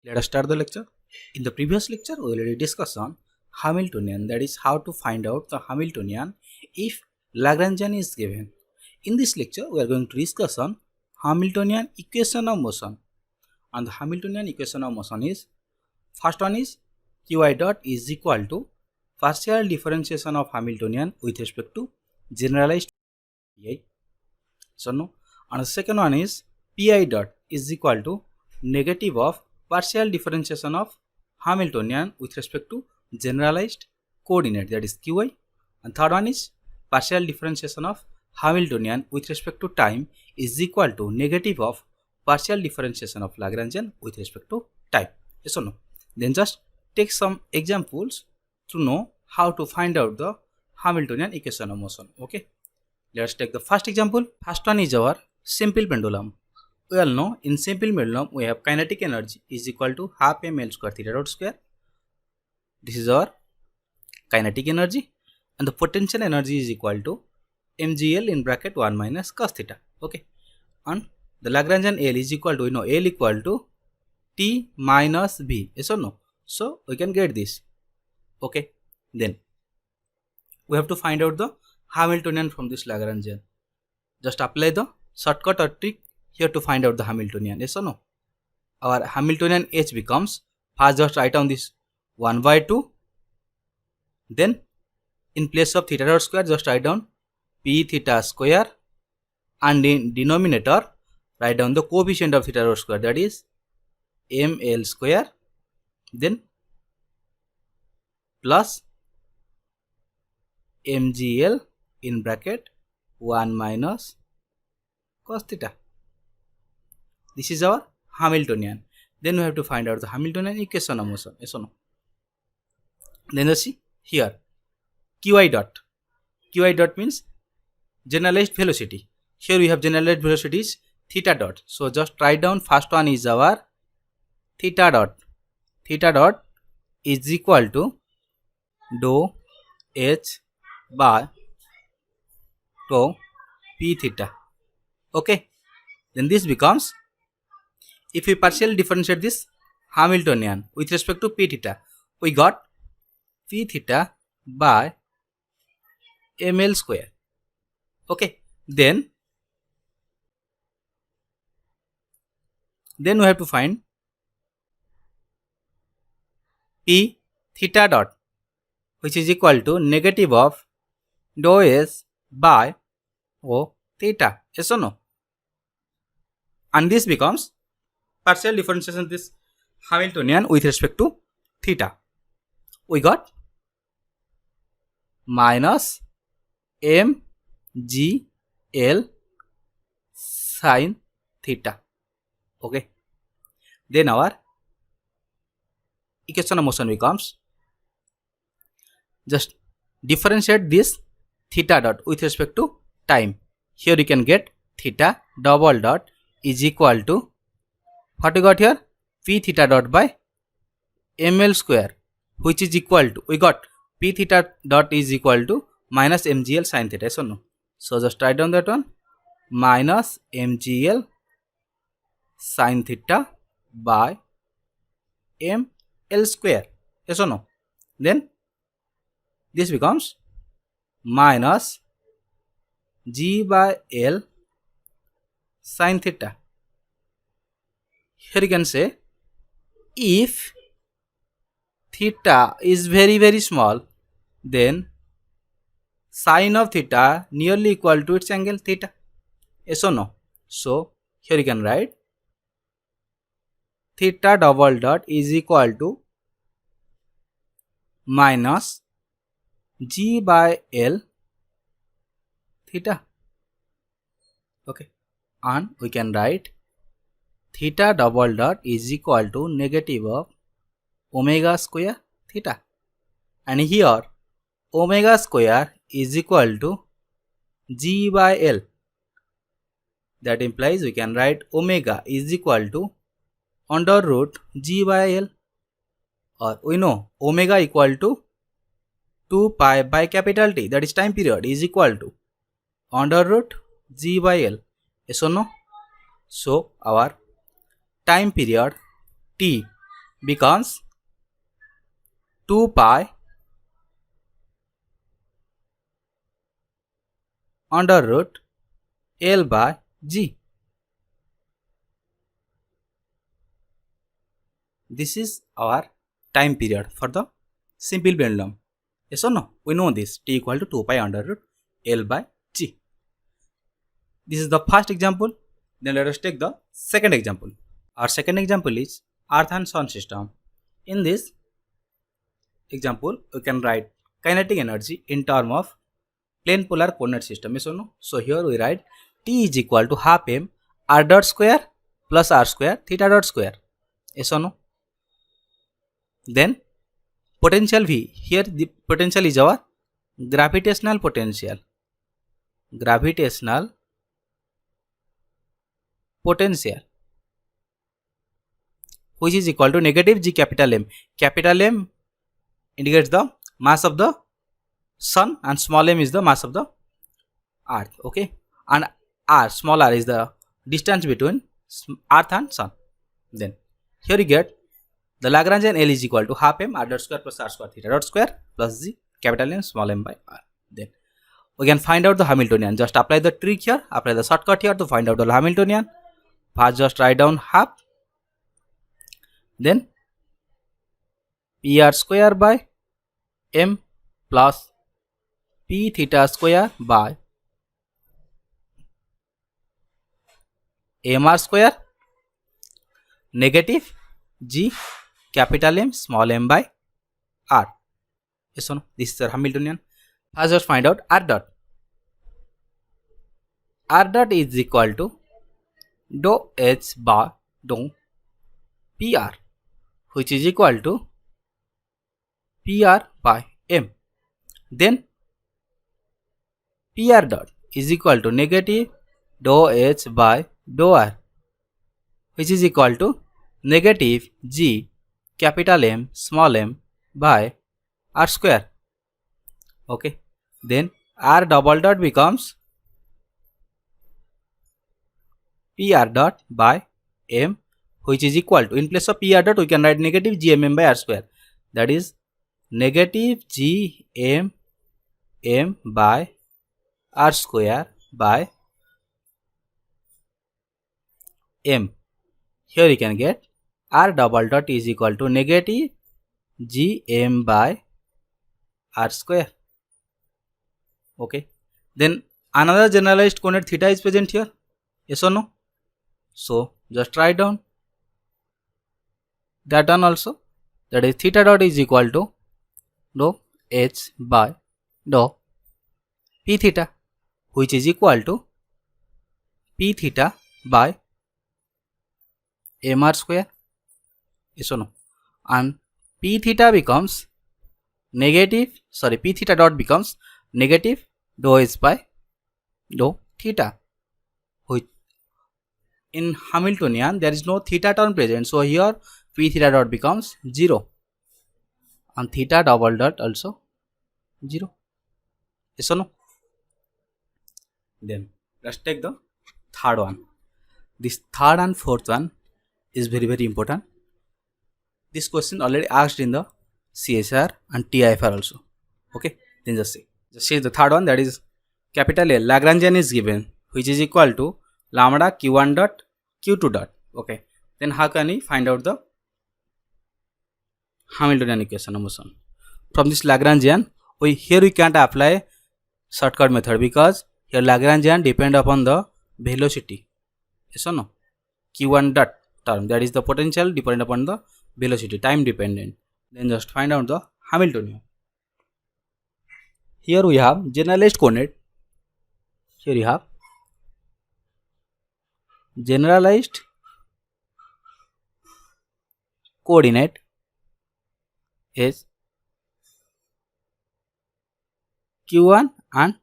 Let us start the lecture. In the previous lecture, we already discussed on Hamiltonian, that is how to find out the Hamiltonian if Lagrangian is given. In this lecture, we are going to discuss on Hamiltonian equation of motion. And the Hamiltonian equation of motion is, first one is Qi dot is equal to partial differentiation of Hamiltonian with respect to generalized Pi. So no. And the second one is Pi dot is equal to negative of partial differentiation of Hamiltonian with respect to generalized coordinate, that is Qi. And third one is partial differentiation of Hamiltonian with respect to time is equal to negative of partial differentiation of Lagrangian with respect to time. Yes or no? Then just take some examples to know how to find out the Hamiltonian equation of motion. Okay, let's take the first example. First one is our simple pendulum. We all know in simple pendulum we have kinetic energy is equal to half ml square theta dot square. This is our kinetic energy, and the potential energy is equal to mgl in bracket 1 minus cos theta. Okay, and the Lagrangian L is equal to, L equal to T minus V. Yes or no? So we can get this. Okay, then we have to find out the Hamiltonian from this Lagrangian. Just apply the shortcut or trick here to find out the Hamiltonian. Yes or no? Our Hamiltonian H becomes, first just write down this 1 by 2. Then in place of theta dot square just write down P theta square, and in denominator write down the coefficient of theta dot square, that is ml square, then plus mgl in bracket 1 minus cos theta. This is our Hamiltonian. Then we have to find out the Hamiltonian equation of motion. Yes or no? Then let's see here Qi dot. Qi dot means generalized velocity. Here we have generalized velocity is theta dot. So just write down first one is our theta dot. Theta dot is equal to dou h by dou p theta. Okay, then this becomes, if we partially differentiate this Hamiltonian with respect to p theta, we got p theta by ml square. Okay, then we have to find p theta dot, which is equal to negative of dou s by o theta. Yes or no? And this becomes partial differentiation of this Hamiltonian with respect to theta. We got minus m g l sin theta. Okay, then our equation of motion becomes, just differentiate this theta dot with respect to time. Here you can get theta double dot is equal to, what we got here, p theta dot by ml square, which is equal to, we got p theta dot is equal to minus mgl sin theta. Yes or no? So just write down that one, minus mgl sin theta by ml square. Yes or no? Then this becomes minus g by l sin theta. Here you can say, if theta is very very small, then sine of theta nearly equal to its angle theta. Yes or no? So here you can write theta double dot is equal to minus g by l theta. Okay, and we can write theta double dot is equal to negative of omega square theta, and here omega square is equal to g by l. That implies we can write omega is equal to under root g by l, or we know omega equal to 2 pi by capital T, that is time period, is equal to under root g by l. Yes or no? So our time period T becomes 2 pi under root L by G. This is our time period for the simple pendulum. Yes or no? We know this, t equal to 2 pi under root L by G. This is the first example. Then let us take the second example. Our second example is Earth and Sun system. In this example, we can write kinetic energy in terms of plane polar coordinate system. Yes or no? So here we write T is equal to half m r dot square plus r square theta dot square. Yes or no? Then potential V. Here the potential is our gravitational potential. Gravitational potential, which is equal to negative G capital M. Capital M indicates the mass of the sun and small m is the mass of the earth. Okay, and r, small r, is the distance between earth and sun. Then here you get the Lagrangian L is equal to half m r dot square plus r square theta dot square plus G capital M small m by r. Then we can find out the Hamiltonian. Just apply the trick here, apply the shortcut here to find out the Hamiltonian. First just write down half, then PR square by m plus p theta square by mr square negative G capital M small m by r. Yes or no? This is our Hamiltonian. First just find out r dot. R dot is equal to dou h by dou PR, which is equal to PR by M. Then PR dot is equal to negative dou h by dou r, which is equal to negative G capital M small m by r square. Okay, then r double dot becomes PR dot by M, which is equal to, in place of PR dot we can write negative GMM by r square, that is negative GMM by r square by M. Here you can get r double dot is equal to negative GM by r square. Okay, then another generalized coordinate theta is present here. Yes or no? So just write down that one also, that is theta dot is equal to dou h by dou p theta, which is equal to p theta by mr square. Yes or no? And p theta becomes negative, sorry, p theta dot becomes negative dou h by dou theta, which in Hamiltonian there is no theta term present, so here p theta dot becomes 0 and theta double dot also 0. Yes or no? Then let's take the third one. This third and fourth one is very important. This question already asked in the CSR and TIFR also. Okay, then just see the third one, that is capital L Lagrangian is given, which is equal to lambda q1 dot q2 dot. Okay, then how can we find out the Hamiltonian equation number one? From this Lagrangian, here we can't apply shortcut method because here Lagrangian depend upon the velocity. Yes or no? q1 dot term, that is the potential depend upon the velocity, time dependent. Then just find out the Hamiltonian. Here we have generalized coordinate. Here you have generalized coordinate is q1 and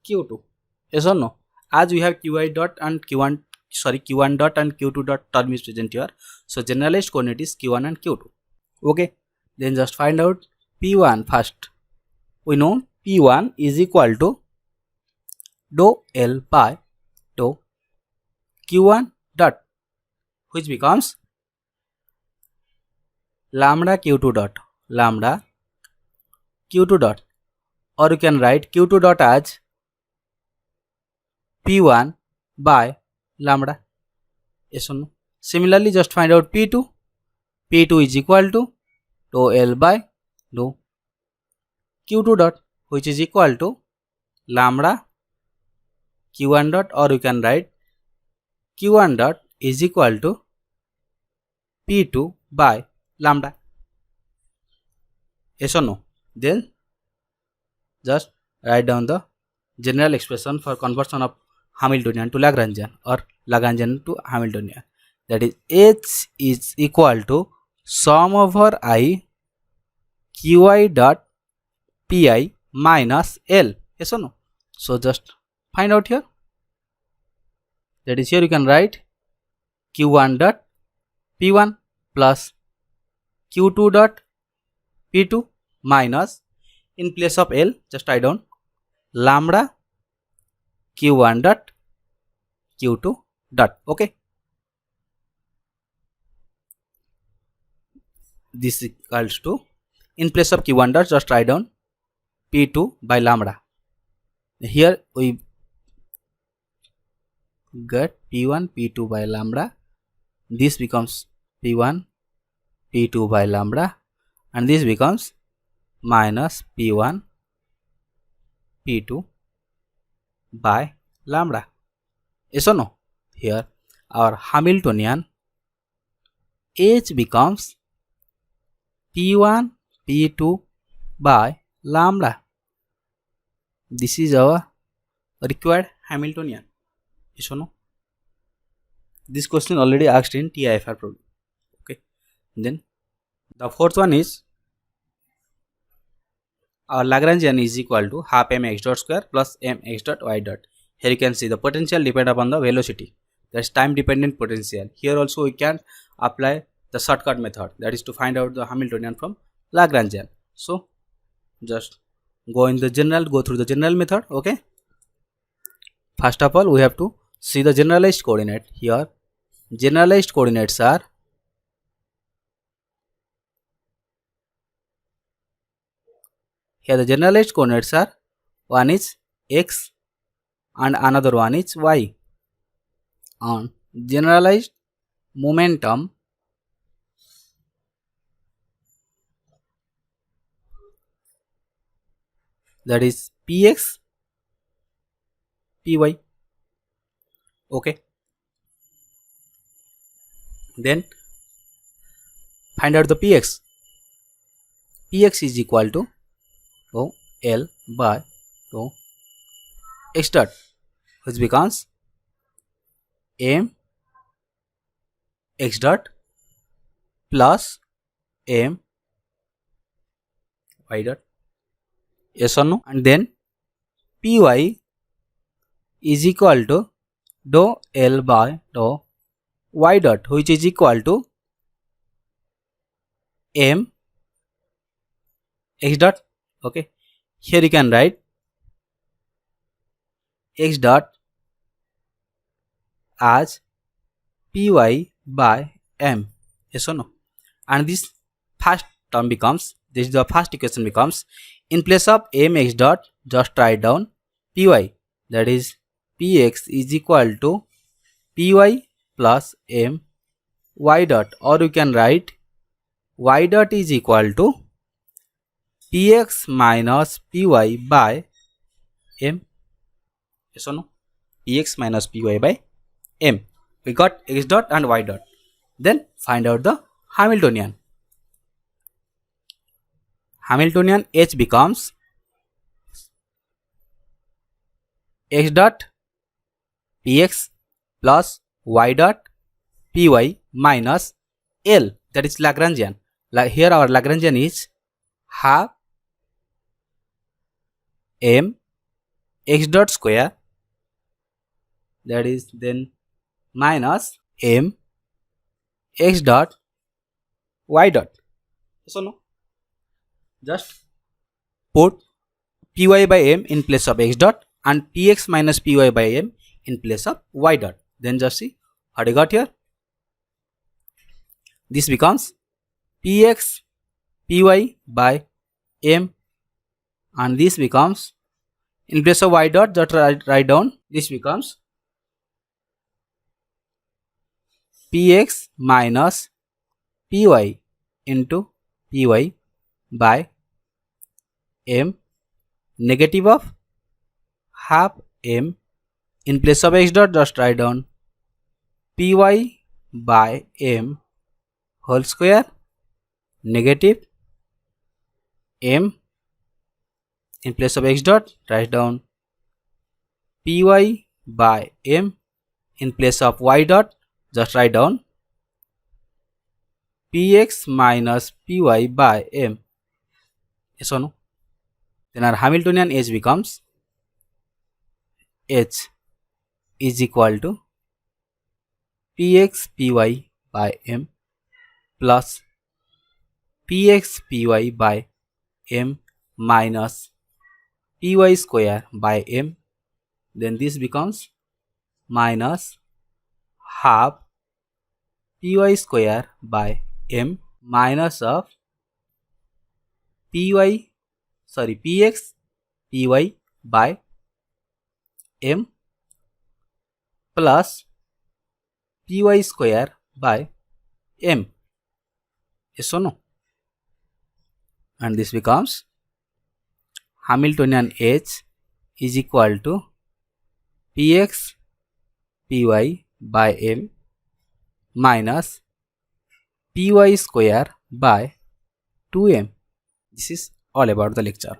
q2. Yes or no? As we have qi dot and q1 dot and q2 dot term is present here, so generalized coordinate is q1 and q2. Okay, then just find out p1 first. We know p1 is equal to dou L by dou q1 dot, which becomes lambda q2 dot, lambda q2 dot, or you can write q2 dot as p1 by lambda. Yes or no? Similarly, just find out p2. p2 is equal to dou L by dou q2 dot, which is equal to lambda q1 dot, or you can write q1 dot is equal to p2 by lambda. Yes or no? Then just write down the general expression for conversion of Hamiltonian to Lagrangian or Lagrangian to Hamiltonian. That is, H is equal to sum over I qi dot pi minus L. Yes or no? So just find out here. That is, here you can write q1 dot p1 plus q2 dot p2 minus, in place of L just write down lambda q1 dot q2 dot. Okay, this equals to, in place of q1 dot just write down p2 by lambda. Here we get p1 p2 by lambda. This becomes p1 p2 by lambda, and this becomes minus p1 p2 by lambda. Yes or no? Here our Hamiltonian H becomes p1 p2 by lambda. This is our required Hamiltonian. Yes or no? This question already asked in TIFR problem. Okay. Then the fourth one is, our Lagrangian is equal to half mx dot square plus mx dot y dot. Here you can see the potential depend upon the velocity. That's time dependent potential. Here also we can apply the shortcut method, that is to find out the Hamiltonian from Lagrangian. So just go through the general method. Okay. First of all, we have to see the generalized coordinate. Here generalized coordinates are one is x and another one is y. On generalized momentum, that is px py. Okay, then find out the px. Px is equal to rho L by rho x dot, which becomes m x dot plus m y dot. Yes or no? And then py is equal to dou L by dou y dot, which is equal to m x dot. Okay, here you can write x dot as py by m. Yes or no? And this first term becomes, this is the first equation becomes, in place of mx dot just write down py, that is px is equal to py plus m y dot, or you can write y dot is equal to px minus py by m. Yes or no? Px minus py by m. We got x dot and y dot. Then find out the Hamiltonian. Hamiltonian H becomes x dot px plus y dot py minus L, that is Lagrangian. Like here our Lagrangian is half m x dot square, that is then minus m x dot y dot. So no, just put py by m in place of x dot and px minus py by m in place of y dot. Then just see what I got here. This becomes px py by m, and this becomes, in place of y dot, just write down, this becomes px minus py into py by m, negative of half m, in place of x dot, just write down py by m whole square, negative m, in place of x dot, write down py by m, in place of y dot, just write down px minus py by m. Yes or no? Then our Hamiltonian H becomes H is equal to px py by m plus px py by m minus py square by m. Then this becomes minus half py square by m minus of px py by m plus py square by m. Yes or no? And this becomes Hamiltonian H is equal to px py by m minus py square by 2m. This is all about the lecture.